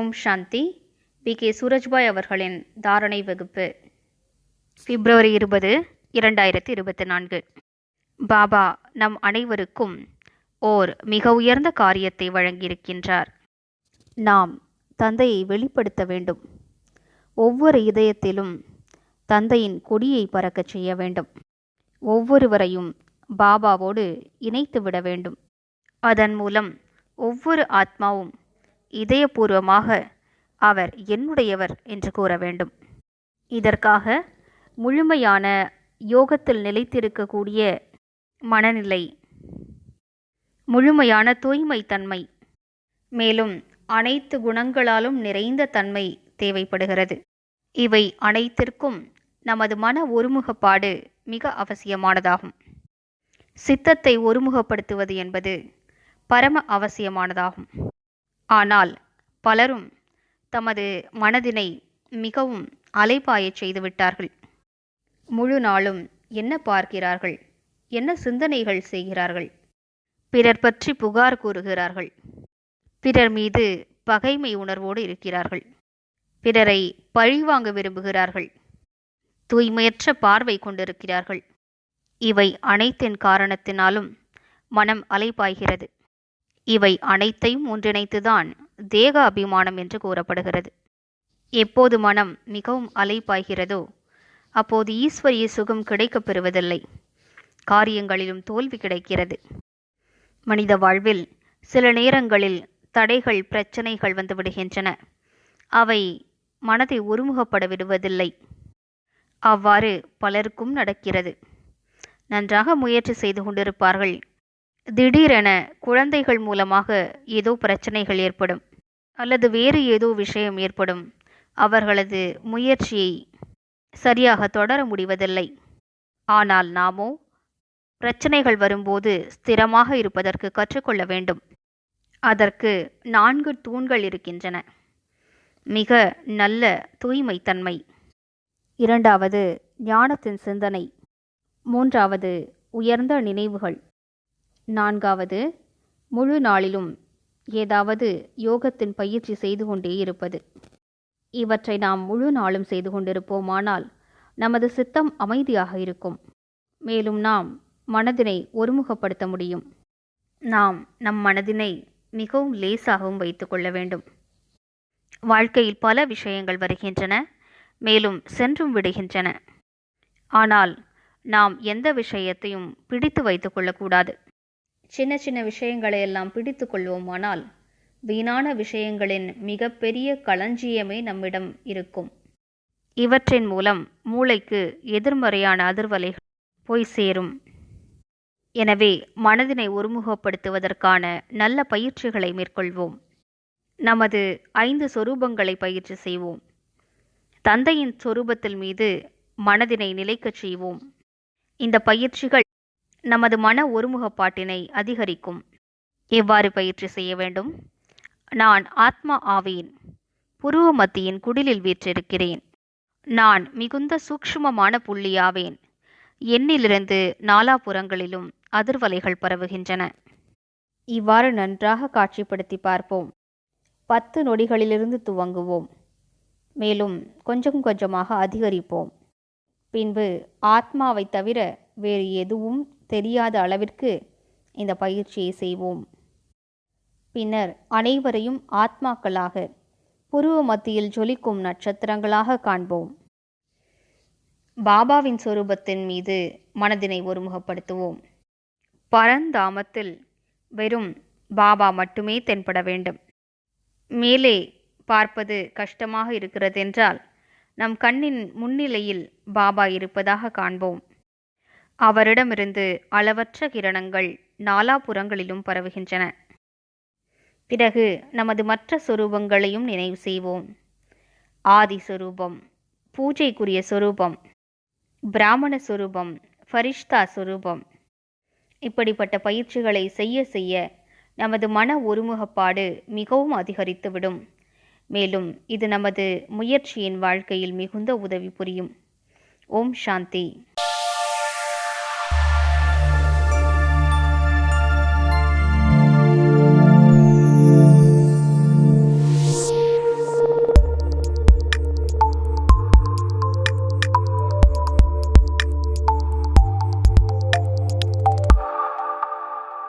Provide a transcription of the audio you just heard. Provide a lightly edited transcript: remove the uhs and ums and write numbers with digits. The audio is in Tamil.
ஓம் சாந்தி. பி.கே. சூரஜ்பாய் அவர்களின் தாரணை வகுப்பு. பிப்ரவரி 20, 2024. பாபா நம் அனைவருக்கும் ஓர் மிக உயர்ந்த காரியத்தை வழங்கியிருக்கின்றார். நாம் தந்தையை வெளிப்படுத்த வேண்டும். ஒவ்வொரு இதயத்திலும் தந்தையின் கொடியை பறக்கச் செய்ய வேண்டும். ஒவ்வொருவரையும் பாபாவோடு இணைத்து விட வேண்டும். அதன் மூலம் ஒவ்வொரு ஆத்மாவும் இதயபூர்வமாக அவர் என்னுடையவர் என்று கூற வேண்டும். இதற்காக முழுமையான யோகத்தில் நிலைத்திருக்கக்கூடிய மனநிலை, முழுமையான தூய்மை தன்மை, மேலும் அனைத்து குணங்களாலும் நிறைந்த தன்மை தேவைப்படுகிறது. இவை அனைத்திற்கும் நமது மன ஒருமுகப்பாடு மிக அவசியமானதாகும். சித்தத்தை ஒருமுகப்படுத்துவது என்பது பரம அவசியமானதாகும். ஆனால் பலரும் தமது மனதினை மிகவும் அலைபாயச் செய்துவிட்டார்கள். முழு நாளும் என்ன பார்க்கிறார்கள், என்ன சிந்தனைகள் செய்கிறார்கள், பிறர் பற்றி புகார் கூறுகிறார்கள், பிறர் மீது பகைமை உணர்வோடு இருக்கிறார்கள், பிறரை பழிவாங்க விரும்புகிறார்கள், தூய்மையற்ற பார்வை கொண்டிருக்கிறார்கள். இவை அனைத்தின் காரணத்தினாலும் மனம் அலைபாய்கிறது. இவை அனைத்தையும் ஒன்றிணைத்துதான் தேக அபிமானம் என்று கூறப்படுகிறது. எப்போது மனம் மிகவும் அலைபாய்கிறதோ அப்போது ஈஸ்வரிய சுகம் கிடைக்கப் பெறுவதில்லை. காரியங்களிலும் தோல்வி கிடைக்கிறது. மனித வாழ்வில் சில நேரங்களில் தடைகள், பிரச்சனைகள் வந்துவிடுகின்றன. அவை மனதை ஒருமுகப்பட விடுவதில்லை. அவ்வாறு பலருக்கும் நடக்கிறது. நன்றாக முயற்சி செய்து கொண்டிருப்பார்கள். திடீரென குழந்தைகள் மூலமாக ஏதோ பிரச்சனைகள் ஏற்படும், அல்லது வேறு ஏதோ விஷயம் ஏற்படும். அவர்களது முயற்சியை சரியாக தொடர முடிவதில்லை. ஆனால் நாமோ பிரச்சனைகள் வரும்போது ஸ்திரமாக இருப்பதற்கு கற்றுக்கொள்ள வேண்டும். அதற்கு 4 தூண்கள் இருக்கின்றன. மிக நல்ல தூய்மை தன்மை, 2வது ஞானத்தின் சிந்தனை, 3வது உயர்ந்த நினைவுகள், 4வது முழு நாளிலும் ஏதாவது யோகத்தின் பயிற்சி செய்து கொண்டே இருப்பது. இவற்றை நாம் முழு நாளும் செய்து கொண்டிருப்போமானால் நமது சித்தம் அமைதியாக இருக்கும். மேலும் நாம் மனதினை ஒருமுகப்படுத்த முடியும். நாம் நம் மனதினை மிகவும் லேசாகவும் வைத்து கொள்ள வேண்டும். வாழ்க்கையில் பல விஷயங்கள் வருகின்றன, மேலும் சென்றும் விடுகின்றன. ஆனால் நாம் எந்த விஷயத்தையும் பிடித்து வைத்து கொள்ளக்கூடாது. சின்ன சின்ன விஷயங்களை எல்லாம் பிடித்து கொள்வோமானால் வீணான விஷயங்களின் மிகப்பெரிய களஞ்சியமே நம்மிடம் இருக்கும். இவற்றின் மூலம் மூளைக்கு எதிர்மறையான அதிர்வலைகள் போய் சேரும். எனவே மனதினை ஒருமுகப்படுத்துவதற்கான நல்ல பயிற்சிகளை மேற்கொள்வோம். நமது 5 சொரூபங்களை பயிற்சி செய்வோம். தந்தையின் சொரூபத்தில் மீது மனதினை நிலைக்கச் செய்வோம். இந்த பயிற்சிகள் நமது மன ஒருமுகப்பாட்டினை அதிகரிக்கும். எவ்வாறு பயிற்சி செய்ய வேண்டும்? நான் ஆத்மா ஆவேன். புருவ மத்தியின் குடிலில் வீற்றிருக்கிறேன். நான் மிகுந்த சூக்ஷ்மமான புள்ளியாவேன். என்னிலிருந்து நாலாபுறங்களிலும் அதிர்வலைகள் பரவுகின்றன. இவ்வாறு நன்றாக காட்சிப்படுத்தி பார்ப்போம். 10 நொடிகளிலிருந்து துவங்குவோம். மேலும் கொஞ்சம் கொஞ்சமாக அதிகரிப்போம். பின்பு ஆத்மாவை தவிர வேறு எதுவும் தெரியாத அளவிற்கு இந்த பயிற்சியை செய்வோம். பின்னர் அனைவரையும் ஆத்மாக்களாக புருவ மத்தியில் ஜொலிக்கும் நட்சத்திரங்களாக காண்போம். பாபாவின் சொரூபத்தின் மீது மனதினை ஒருமுகப்படுத்துவோம். பரந்தாமத்தில் வெறும் பாபா மட்டுமே தென்பட வேண்டும். மேலே பார்ப்பது கஷ்டமாக இருக்கிறது என்றால் நம் கண்ணின் முன்னிலையில் பாபா இருப்பதாக காண்போம். அவரிடமிருந்து அளவற்ற கிரணங்கள் நாலாபுறங்களிலும் பரவுகின்றன. பிறகு நமது மற்ற சொரூபங்களையும் நினைவு செய்வோம். ஆதி சொரூபம், பூஜைக்குரிய சொரூபம், பிராமண சொரூபம், ஃபரிஷ்தா சொரூபம். இப்படிப்பட்ட பயிற்சிகளை செய்ய செய்ய நமது மன ஒருமுகப்பாடு மிகவும் அதிகரித்துவிடும். மேலும் இது நமது முயற்சியின் வாழ்க்கையில் மிகுந்த உதவி புரியும். ஓம் சாந்தி.